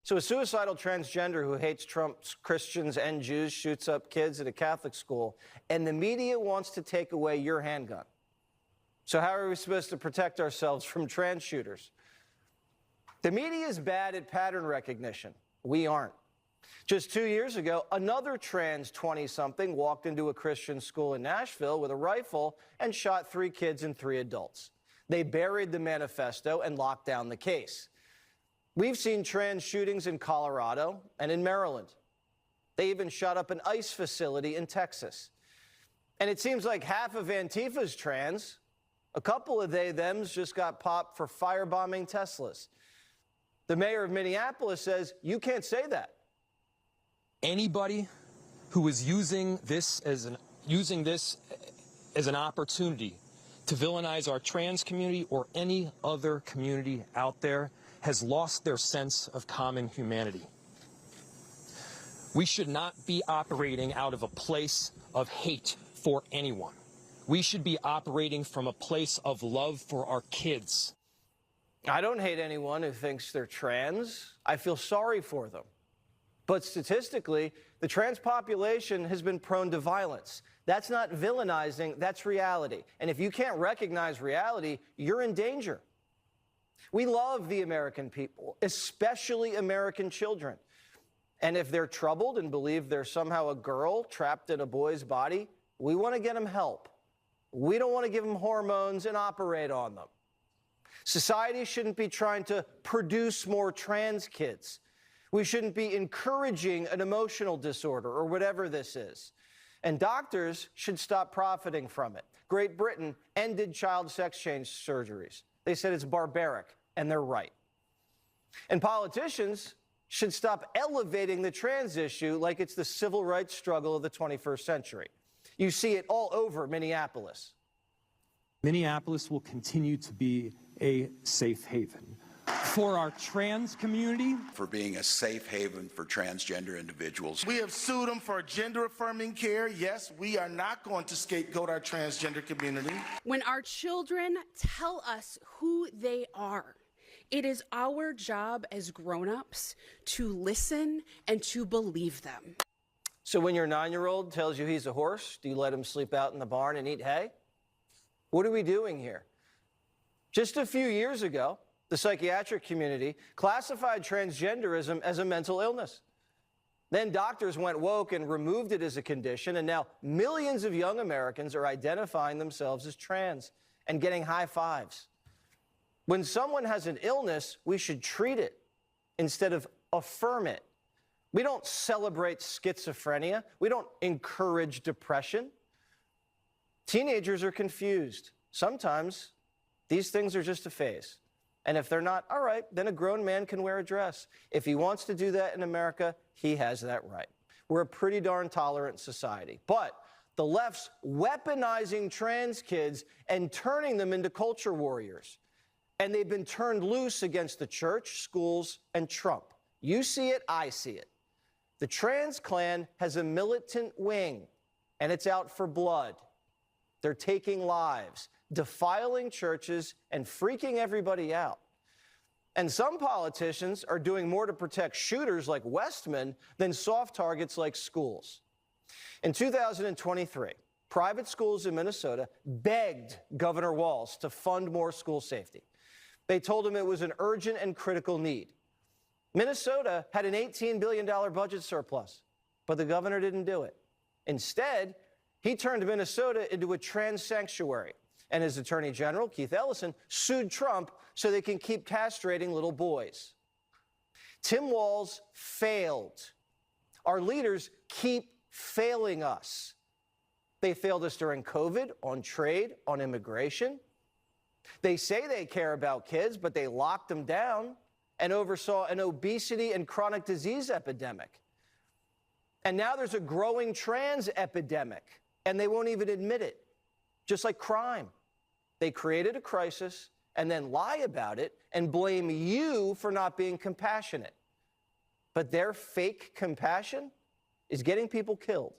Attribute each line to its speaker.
Speaker 1: So a suicidal transgender who hates Trump's Christians and Jews shoots up kids at a Catholic school, and the media wants to take away your handgun. So how are we supposed to protect ourselves from trans shooters? The media is bad at pattern recognition. We aren't. Just 2 years ago, another trans 20-something walked into a Christian school in Nashville with a rifle and shot 3 kids and 3 adults. They buried the manifesto and locked down the case. We've seen trans shootings in Colorado and in Maryland. They even shot up an ICE facility in Texas. And it seems like half of Antifa's trans. A couple of they-thems just got popped for firebombing Teslas. The mayor of Minneapolis says, you can't say that.
Speaker 2: Anybody who is using this as an opportunity to villainize our trans community or any other community out there has lost their sense of common humanity. We should not be operating out of a place of hate for anyone. We should be operating from a place of love for our kids.
Speaker 1: I don't hate anyone who thinks they're trans. I feel sorry for them. But statistically, the trans population has been prone to violence. That's not villainizing, that's reality. And if you can't recognize reality, you're in danger. We love the American people, especially American children. And if they're troubled and believe they're somehow a girl trapped in a boy's body, we want to get them help. We don't want to give them hormones and operate on them. Society shouldn't be trying to produce more trans kids. We shouldn't be encouraging an emotional disorder or whatever this is. And doctors should stop profiting from it. Great Britain ended child sex change surgeries. They said it's barbaric, and they're right. And politicians should stop elevating the trans issue like it's the civil rights struggle of the 21st century. You see it all over Minneapolis.
Speaker 3: Minneapolis will continue to be a safe haven for our trans community.
Speaker 4: For being a safe haven for transgender individuals.
Speaker 5: We have sued them for gender-affirming care. Yes, we are not going to scapegoat our transgender community.
Speaker 6: When our children tell us who they are, it is our job as grown-ups to listen and to believe them.
Speaker 1: So when your 9-year-old tells you he's a horse, do you let him sleep out in the barn and eat hay? What are we doing here? Just a few years ago, the psychiatric community classified transgenderism as a mental illness. Then doctors went woke and removed it as a condition, and now millions of young Americans are identifying themselves as trans and getting high fives. When someone has an illness, we should treat it instead of affirm it. We don't celebrate schizophrenia. We don't encourage depression. Teenagers are confused. Sometimes these things are just a phase. And if they're not, all right, then a grown man can wear a dress. If he wants to do that in America, he has that right. We're a pretty darn tolerant society. But the left's weaponizing trans kids and turning them into culture warriors. And they've been turned loose against the church, schools, and Trump. You see it, I see it. The trans clan has a militant wing, and it's out for blood. They're taking lives, defiling churches, and freaking everybody out. And some politicians are doing more to protect shooters like Westman than soft targets like schools. In 2023, private schools in Minnesota begged Governor Walz to fund more school safety. They told him it was an urgent and critical need. Minnesota had an $18 billion budget surplus, but the governor didn't do it. Instead, he turned Minnesota into a trans sanctuary. And his attorney general, Keith Ellison, sued Trump so they can keep castrating little boys. Tim Walz failed. Our leaders keep failing us. They failed us during COVID, on trade, on immigration. They say they care about kids, but they locked them down and oversaw an obesity and chronic disease epidemic. And now there's a growing trans epidemic, and they won't even admit it. Just like crime. They created a crisis and then lie about it and blame you for not being compassionate. But their fake compassion is getting people killed.